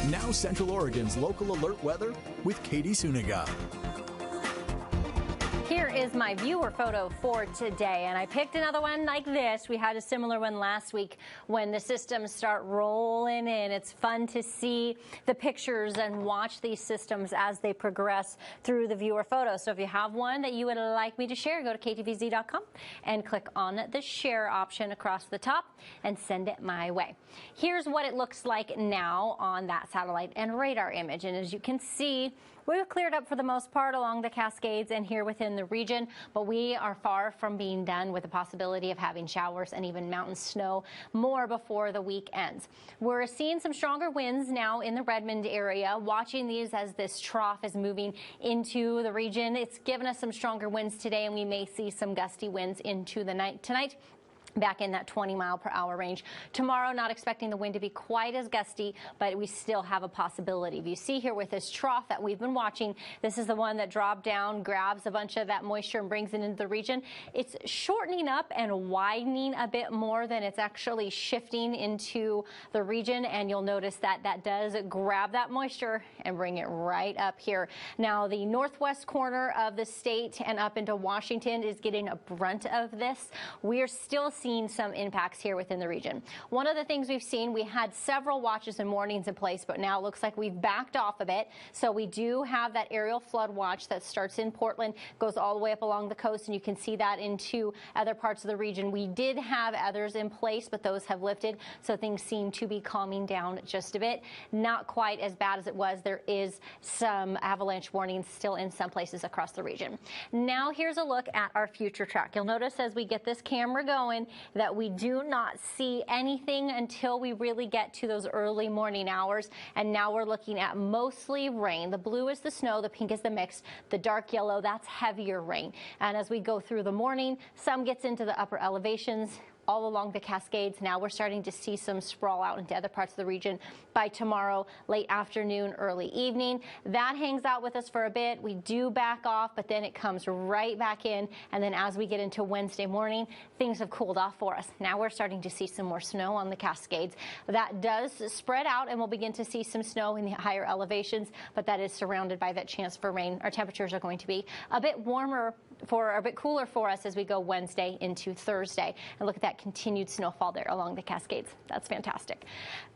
Now Central Oregon's local alert weather with Katie Suniga. Here is my viewer photo for today, and I picked another one like this. We had a similar one last week when the systems start rolling in. It's fun to see the pictures and watch these systems as they progress through the viewer photo. So if you have one that you would like me to share, go to ktvz.com and click on the share option across the top and send it my way. Here's what it looks like now on that satellite and radar image, and as you can see, we've cleared up for the most part along the Cascades and here within the region, but we are far from being done with the possibility of having showers and even mountain snow more before the week ends. We're seeing some stronger winds now in the Redmond area, watching these as this trough is moving into the region. It's given us some stronger winds today, and we may see some gusty winds into the night tonight, back in that 20-mile-per-hour range. Tomorrow, not expecting the wind to be quite as gusty, but we still have a possibility. If you see here with this trough that we've been watching, this is the one that dropped down, grabs a bunch of that moisture and brings it into the region. It's shortening up and widening a bit more than it's actually shifting into the region, and you'll notice that that does grab that moisture and bring it right up here. Now, the northwest corner of the state and up into Washington is getting a brunt of this. We're still seeing some impacts here within the region. One of the things we've seen, we had several watches and warnings in place, but now it looks like we've backed off a bit. So we do have that aerial flood watch that starts in Portland, goes all the way up along the coast, and you can see that into other parts of the region. We did have others in place, but those have lifted, so things seem to be calming down just a bit. Not quite as bad as it was. There is some avalanche warnings still in some places across the region. Now here's a look at our future track. You'll notice as we get this camera going that we do not see anything until we really get to those early morning hours. And now we're looking at mostly rain. The blue is the snow, the pink is the mix, the dark yellow, that's heavier rain. And as we go through the morning, some gets into the upper elevations, all along the Cascades. Now we're starting to see some sprawl out into other parts of the region by tomorrow, late afternoon, early evening. That hangs out with us for a bit. We do back off, but then it comes right back in. And then as we get into Wednesday morning, things have cooled off for us. Now we're starting to see some more snow on the Cascades. That does spread out, and we'll begin to see some snow in the higher elevations, but that is surrounded by that chance for rain. Our temperatures are going to be a bit warmer a bit cooler for us as we go Wednesday into Thursday. And look at that continued snowfall there along the Cascades. That's fantastic.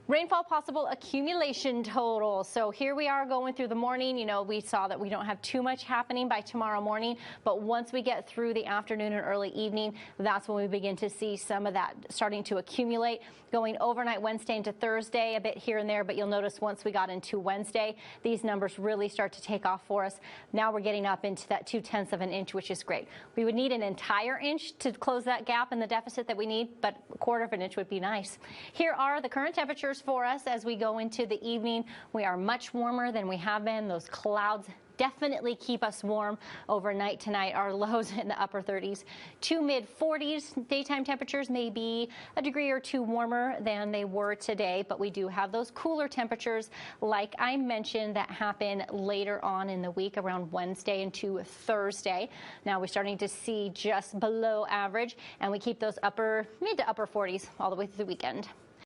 Rainfall possible accumulation total. So here we are going through the morning. You know, we saw that we don't have too much happening by tomorrow morning, but once we get through the afternoon and early evening, that's when we begin to see some of that starting to accumulate. Going overnight Wednesday into Thursday, a bit here and there, but you'll notice once we got into Wednesday, these numbers really start to take off for us. Now we're getting up into that 0.2 of an inch, which is great. We would need an entire inch to close that gap in the deficit that we need, but a 1/4 of an inch would be nice. Here are the current temperatures for us as we go into the evening. We are much warmer than we have been. Those clouds definitely keep us warm overnight tonight. Our lows in the upper 30s to mid 40s. Daytime temperatures may be a degree or two warmer than they were today, but we do have those cooler temperatures, like I mentioned, that happen later on in the week around Wednesday into Thursday. Now we're starting to see just below average, and we keep those mid to upper 40s all the way through the weekend.